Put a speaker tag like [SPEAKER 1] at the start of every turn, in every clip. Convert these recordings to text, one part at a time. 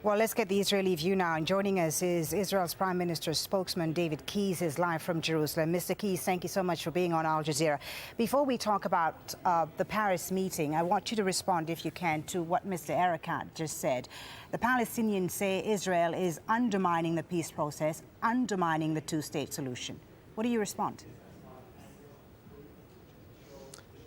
[SPEAKER 1] Well, let's get the Israeli view now. And joining us is Israel's Prime Minister's spokesman, Keyes, is live from Jerusalem. Mr. Keyes, thank you so much for being on Al Jazeera. Before we talk about the Paris meeting, I want you to respond, if you can, to what Mr. Erekat just said. The Palestinians say Israel is undermining the peace process, undermining the two-state solution. What do you respond?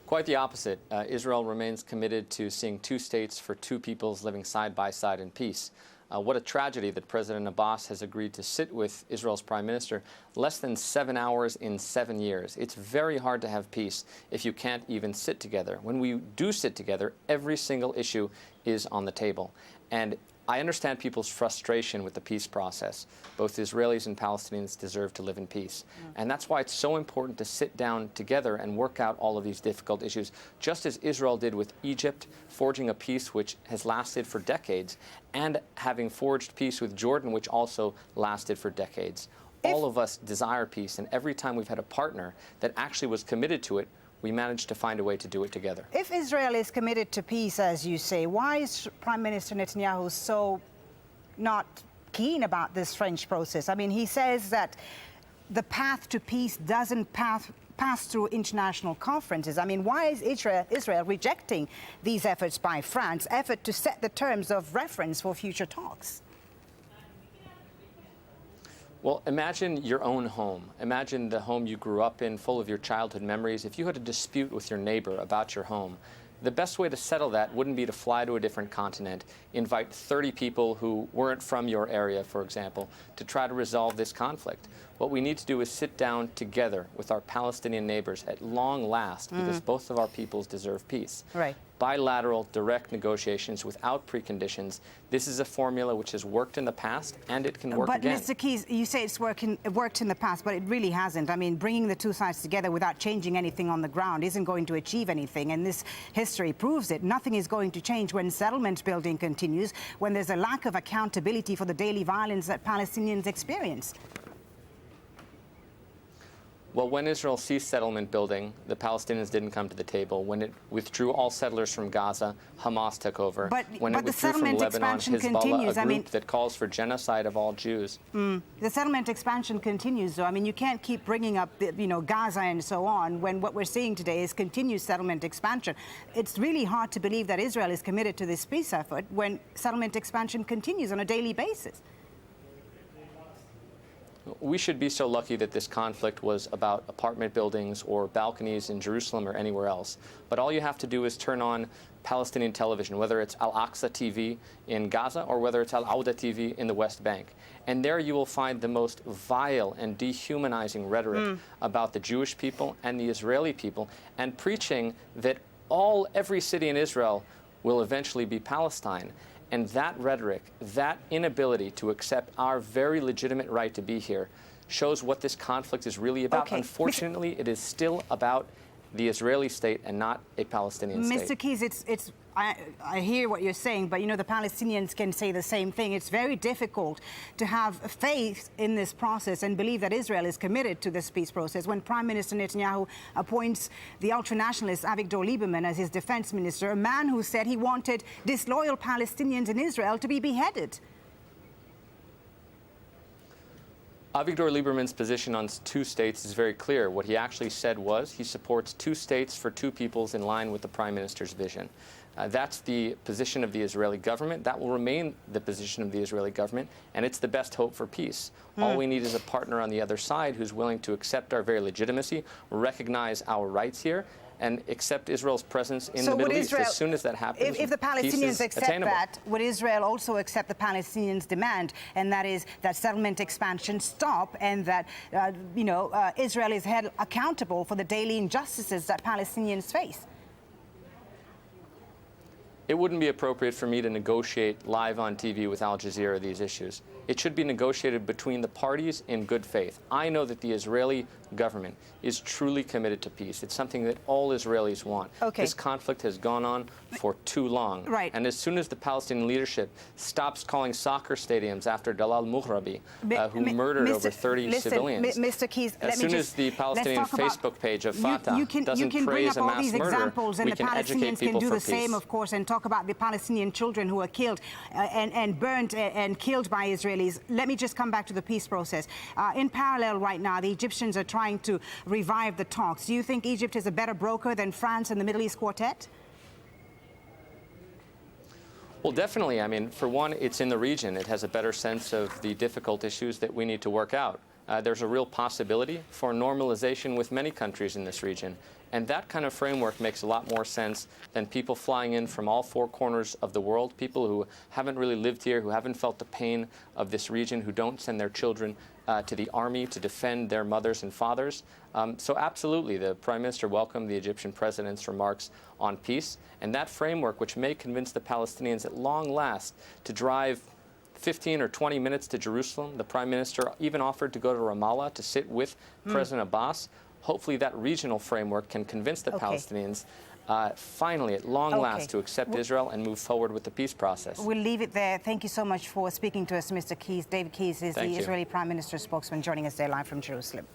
[SPEAKER 2] Quite the opposite. Israel remains committed to seeing two states for two peoples living side by side in peace. What a tragedy that President Abbas has agreed to sit with Israel's prime minister less than 7 hours in 7 years. It's very hard to have peace if you can't even sit together. When we do sit together, every single issue is on the table. And I understand people's frustration with the peace process. Both Israelis and Palestinians deserve to live in peace. And that's why it's so important to sit down together and work out all of these difficult issues, just as Israel did with Egypt, forging a peace which has lasted for decades, and having forged peace with Jordan, which also lasted for decades. All of us desire peace, and every time we've had a partner that actually was committed to it, we managed to find a way to do it together.
[SPEAKER 1] If Israel is committed to peace, as you say, why is Prime Minister Netanyahu so not keen about this French process? I mean, he says that the path to peace doesn't pass through international conferences. I mean, why is Israel rejecting these efforts by France, effort to set the terms of reference for future talks?
[SPEAKER 2] Well, imagine your own home. Imagine the home you grew up in, full of your childhood memories. If you had a dispute with your neighbor about your home, the best way to settle that wouldn't be to fly to a different continent, invite 30 people who weren't from your area, for example, to try to resolve this conflict. What we need to do is sit down together with our Palestinian neighbors at long last, because both of our peoples deserve peace.
[SPEAKER 1] Right.
[SPEAKER 2] Bilateral, direct negotiations without preconditions. This is a formula which has worked in the past, and it can work again.
[SPEAKER 1] But Mr. Keyes, you say it worked in the past, but it really hasn't. I mean, bringing the two sides together without changing anything on the ground isn't going to achieve anything, and this history proves it. Nothing is going to change when settlement building continues, when there's a lack of accountability for the daily violence that Palestinians experience.
[SPEAKER 2] Well, when Israel ceased settlement building, the Palestinians didn't come to the table. When it withdrew all settlers from Gaza, Hamas took over. When it withdrew from Lebanon, Hezbollah, a group that calls for genocide of all Jews.
[SPEAKER 1] The settlement expansion continues, though. I mean, you can't keep bringing up, Gaza and so on, when what we're seeing today is continued settlement expansion. It's really hard to believe that Israel is committed to this peace effort when settlement expansion continues on a daily basis.
[SPEAKER 2] We should be so lucky that this conflict was about apartment buildings or balconies in Jerusalem or anywhere else. But all you have to do is turn on Palestinian television, whether it's Al-Aqsa TV in Gaza or whether it's Al-Awda TV in the West Bank. And there you will find the most vile and dehumanizing rhetoric about the Jewish people and the Israeli people, and preaching that every city in Israel will eventually be Palestine. And that rhetoric, that inability to accept our very legitimate right to be here, shows what this conflict is really about.
[SPEAKER 1] Okay.
[SPEAKER 2] Unfortunately, it is still about the Israeli state and not a Palestinian state.
[SPEAKER 1] Mr. Keyes, I hear what you're saying, but the Palestinians can say the same thing. It's very difficult to have faith in this process and believe that Israel is committed to this peace process when Prime Minister Netanyahu appoints the ultranationalist Avigdor Lieberman as his defense minister, a man who said he wanted disloyal Palestinians in Israel to be beheaded.
[SPEAKER 2] Avigdor Lieberman's position on two states is very clear. What he actually said was he supports two states for two peoples in line with the Prime Minister's vision. That's the position of the Israeli government. That will remain the position of the Israeli government, and it's the best hope for peace. All we need is a partner on the other side who's willing to accept our very legitimacy, recognize our rights here, and accept Israel's presence in the Middle East. As soon as that happens,
[SPEAKER 1] if the Palestinians accept that, would Israel also accept the Palestinians' demand, and that is that settlement expansion stop, and that Israel is held accountable for the daily injustices that Palestinians face?
[SPEAKER 2] It wouldn't be appropriate for me to negotiate live on TV with Al Jazeera these issues. It should be negotiated between the parties in good faith. I know that the Israeli government is truly committed to peace. It's something that all Israelis want.
[SPEAKER 1] Okay.
[SPEAKER 2] This conflict has gone on for too long.
[SPEAKER 1] Right.
[SPEAKER 2] And as soon as the Palestinian leadership stops calling soccer stadiums after Dalal Mughrabi, who murdered over 30 civilians,
[SPEAKER 1] Mr. Keyes,
[SPEAKER 2] as soon as the Palestinian Facebook page of Fatah doesn't praise a mass murder, we can educate people
[SPEAKER 1] can do
[SPEAKER 2] for
[SPEAKER 1] the same,
[SPEAKER 2] peace.
[SPEAKER 1] of course, and talk about the Palestinian children who are killed and burnt and killed by Israelis. Let me just come back to the peace process. In parallel right now, the Egyptians are trying to revive the talks. Do you think Egypt is a better broker than France and the Middle East Quartet?
[SPEAKER 2] Well, definitely. I mean, for one, it's in the region. It has a better sense of the difficult issues that we need to work out. There's a real possibility for normalization with many countries in this region. And that kind of framework makes a lot more sense than people flying in from all four corners of the world, people who haven't really lived here, who haven't felt the pain of this region, who don't send their children to the army to defend their mothers and fathers. So absolutely, the Prime Minister welcomed the Egyptian president's remarks on peace. And that framework, which may convince the Palestinians at long last to drive 15 or 20 minutes to Jerusalem. The Prime Minister even offered to go to Ramallah to sit with President Abbas. Hopefully that regional framework can convince the Palestinians finally, at long last, to accept Israel and move forward with the peace process.
[SPEAKER 1] We'll leave it there. Thank you so much for speaking to us, Mr. Keyes. David Keyes is the Israeli Prime Minister's spokesman, joining us there live from Jerusalem.